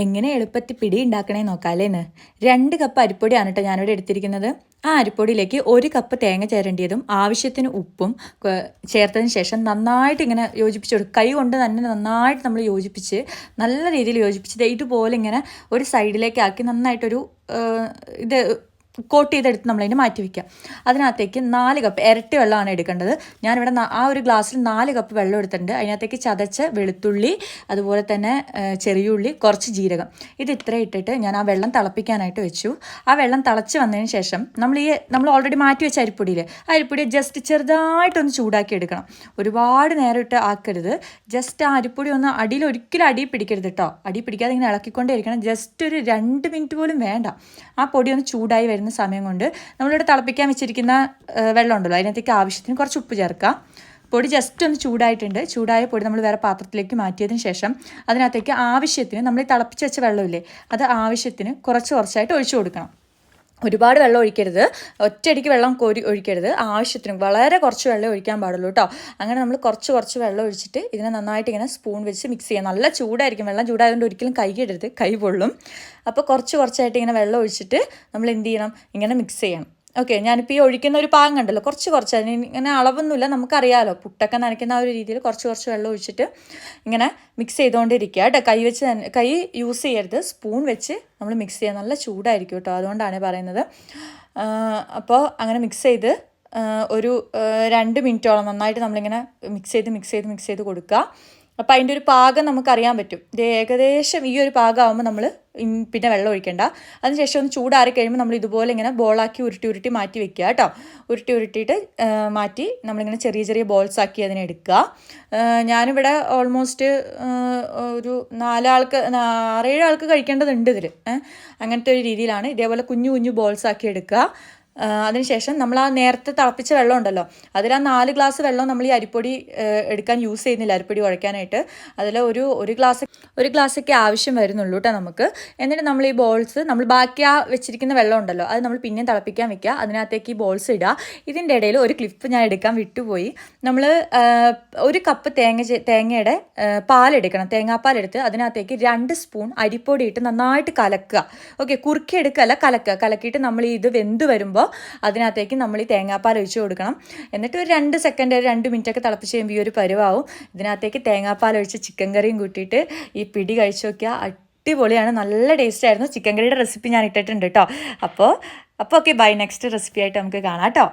എങ്ങനെ എളുപ്പത്തിൽ പിടി ഉണ്ടാക്കണേ നോക്കാല്ലേന്ന് 2 കപ്പ് അരിപ്പൊടിയാണ് കേട്ടോ ഞാനിവിടെ എടുത്തിരിക്കുന്നത്. ആ അരിപ്പൊടിയിലേക്ക് 1 കപ്പ് തേങ്ങ ചേരേണ്ടിയതും ആവശ്യത്തിന് ഉപ്പും ചേർത്തതിന് ശേഷം നന്നായിട്ട് ഇങ്ങനെ യോജിപ്പിച്ച് കൊടുക്കും. കൈ കൊണ്ട് തന്നെ നന്നായിട്ട് നമ്മൾ യോജിപ്പിച്ച് നല്ല രീതിയിൽ യോജിപ്പിച്ച് ഇതുപോലെ ഇങ്ങനെ ഒരു സൈഡിലേക്ക് ആക്കി നന്നായിട്ടൊരു ഇത് കോട്ട് ചെയ്തെടുത്ത് നമ്മളതിന് മാറ്റി വയ്ക്കുക. അതിനകത്തേക്ക് 4 കപ്പ് ഇരട്ടി വെള്ളമാണ് എടുക്കേണ്ടത്. ഞാനിവിടെ ആ ഒരു ഗ്ലാസ്സിൽ 4 കപ്പ് വെള്ളം എടുത്തിട്ടുണ്ട്. അതിനകത്തേക്ക് ചതച്ച വെളുത്തുള്ളി, അതുപോലെ തന്നെ ചെറിയുള്ളി, കുറച്ച് ജീരകം, ഇത് ഇത്ര ഇട്ടിട്ട് ഞാൻ ആ വെള്ളം തിളപ്പിക്കാനായിട്ട് വെച്ചു. ആ വെള്ളം തിളച്ച് വന്നതിന് ശേഷം നമ്മൾ ഓൾറെഡി മാറ്റി വെച്ച അരിപ്പൊടിയിൽ ആ അരിപ്പൊടിയെ ജസ്റ്റ് ചെറുതായിട്ടൊന്ന് ചൂടാക്കി എടുക്കണം. ഒരുപാട് നേരം ഇട്ട് ആക്കരുത്. ജസ്റ്റ് ആ അരിപ്പൊടി ഒന്ന് ഒരിക്കലും അടി പിടിക്കരുത് കേട്ടോ. അടി പിടിക്കാതെ ഇങ്ങനെ ഇളക്കിക്കൊണ്ടേ ഇരിക്കണം. ജസ്റ്റ് ഒരു 2 മിനിറ്റ് പോലും വേണ്ട. ആ പൊടി ഒന്ന് ചൂടായി വരുന്ന സമയം കൊണ്ട് നമ്മളിവിടെ തിളപ്പിക്കാൻ വെച്ചിരിക്കുന്ന വെള്ളം ഉണ്ടല്ലോ, അതിനകത്തേക്ക് ആവശ്യത്തിന് കുറച്ച് ഉപ്പ് ചേർക്കാം. പൊടി ജസ്റ്റ് ഒന്ന് ചൂടായിട്ടുണ്ട്. ചൂടായ പൊടി നമ്മൾ വേറെ പാത്രത്തിലേക്ക് മാറ്റിയതിന് ശേഷം അതിനകത്തേക്ക് ആവശ്യത്തിന് നമ്മൾ തിളപ്പിച്ച് വെച്ച വെള്ളമില്ലേ, അത് ആവശ്യത്തിന് കുറച്ചായിട്ട് ഒഴിച്ചു കൊടുക്കണം. ഒരുപാട് വെള്ളം ഒഴിക്കരുത്, ഒറ്റയടിക്ക് വെള്ളം കോരി ഒഴിക്കരുത്. ആവശ്യത്തിന് വളരെ കുറച്ച് വെള്ളം ഒഴിക്കാൻ പാടുള്ളൂ കേട്ടോ. അങ്ങനെ നമ്മൾ കുറച്ച് വെള്ളം ഒഴിച്ചിട്ട് ഇതിനെ നന്നായിട്ട് ഇങ്ങനെ സ്പൂൺ വെച്ച് മിക്സ് ചെയ്യാം. നല്ല ചൂടായിരിക്കും, വെള്ളം ചൂടായതുകൊണ്ട് ഒരിക്കലും കൈ ഇടരുത്, കൈ പൊള്ളും. അപ്പോൾ കുറച്ചായിട്ട് ഇങ്ങനെ വെള്ളം ഒഴിച്ചിട്ട് നമ്മൾ എന്ത് ചെയ്യണം, ഇങ്ങനെ മിക്സ് ചെയ്യണം. ഓക്കെ, ഞാനിപ്പോൾ ഈ ഒഴിക്കുന്ന ഒരു പാകം കണ്ടല്ലോ, കുറച്ച് അതിന് ഇങ്ങനെ അളവൊന്നുമില്ല, നമുക്കറിയാമല്ലോ പുട്ടൊക്കെ നനയ്ക്കുന്ന ആ ഒരു രീതിയിൽ കുറച്ച് വെള്ളം ഒഴിച്ചിട്ട് ഇങ്ങനെ മിക്സ് ചെയ്തുകൊണ്ടിരിക്കുക കേട്ടോ. കൈ യൂസ് ചെയ്യരുത്, സ്പൂൺ വെച്ച് നമ്മൾ മിക്സ് ചെയ്യുക. നല്ല ചൂടായിരിക്കും കേട്ടോ, അതുകൊണ്ടാണ് പറയുന്നത്. അപ്പോൾ അങ്ങനെ മിക്സ് ചെയ്ത് ഒരു 2 മിനിറ്റോളം നന്നായിട്ട് നമ്മളിങ്ങനെ മിക്സ് ചെയ്ത് കൊടുക്കുക. അപ്പോൾ അതിൻ്റെ ഒരു പാകം നമുക്കറിയാൻ പറ്റും. ഇത് ഏകദേശം ഈ ഒരു പാകമാകുമ്പോൾ നമ്മൾ പിന്നെ വെള്ളം ഒഴിക്കേണ്ട. അതിനുശേഷം ഒന്ന് ചൂടാറി കഴിയുമ്പോൾ നമ്മൾ ഇതുപോലെ ഇങ്ങനെ ബോളാക്കി ഉരുട്ടി മാറ്റി വെക്കുക കേട്ടോ. ഉരുട്ടിയിട്ട് മാറ്റി നമ്മളിങ്ങനെ ചെറിയ ബോൾസ് ആക്കി അതിനെ എടുക്കുക. ഞാനിവിടെ ഓൾമോസ്റ്റ് ഒരു 6-7 ആൾക്ക് കഴിക്കേണ്ടതുണ്ട് ഇതിൽ. അങ്ങനത്തെ ഒരു രീതിയിലാണ്. ഇതേപോലെ കുഞ്ഞു ബോൾസ് ആക്കി എടുക്കുക. അതിനുശേഷം നമ്മൾ ആ നേരത്തെ തിളപ്പിച്ച വെള്ളം ഉണ്ടല്ലോ, അതിൽ ആ 4 ഗ്ലാസ് വെള്ളം നമ്മൾ ഈ അരിപ്പൊടി എടുക്കാൻ യൂസ് ചെയ്യുന്നില്ല, അരിപ്പൊടി കുഴയ്ക്കാനായിട്ട്. അതിൽ ഒരു ഗ്ലാസ്സൊക്കെ ആവശ്യം വരുന്നുള്ളൂ കേട്ടോ നമുക്ക്. എന്നിട്ട് നമ്മൾ ഈ ബോൾസ് നമ്മൾ ബാക്കി ആ വെച്ചിരിക്കുന്ന വെള്ളം ഉണ്ടല്ലോ, അത് നമ്മൾ പിന്നെയും തിളപ്പിക്കാൻ വെക്കുക. അതിനകത്തേക്ക് ഈ ബോൾസ് ഇടുക. ഇതിൻ്റെ ഇടയിൽ ഒരു ക്ലിപ്പ് ഞാൻ എടുക്കാൻ വിട്ടുപോയി. നമ്മൾ 1 കപ്പ് തേങ്ങയുടെ പാലെടുക്കണം. തേങ്ങാപ്പാലെടുത്ത് അതിനകത്തേക്ക് 2 സ്പൂൺ അരിപ്പൊടി ഇട്ട് നന്നായിട്ട് കലക്കുക. ഓക്കെ, കുറുക്കി എടുക്കുകയല്ല, കലക്കിയിട്ട് നമ്മൾ ഇത് വെന്ത് വരുമ്പോൾ അതിനകത്തേക്ക് നമ്മൾ ഈ തേങ്ങാപ്പാൽ ഒഴിച്ച് കൊടുക്കണം. എന്നിട്ട് ഒരു 2 സെക്കൻഡ് 2 മിനിറ്റൊക്കെ തിളപ്പിച്ച് കഴിയുമ്പോൾ ഈ ഒരു പരുവാവും. ഇതിനകത്തേക്ക് തേങ്ങാപ്പാൽ ഒഴിച്ച് ചിക്കൻ കറിയും കൂട്ടിയിട്ട് ഈ പിടി കഴിച്ച് നോക്കിയാൽ അടിപൊളിയാണ്, നല്ല ടേസ്റ്റ് ആയിരുന്നു. ചിക്കൻ കറിയുടെ റെസിപ്പി ഞാൻ ഇട്ടിട്ടുണ്ട് കേട്ടോ. അപ്പോൾ ഓക്കെ, ബൈ. നെക്സ്റ്റ് റെസിപ്പി ആയിട്ട് നമുക്ക് കാണാം കേട്ടോ.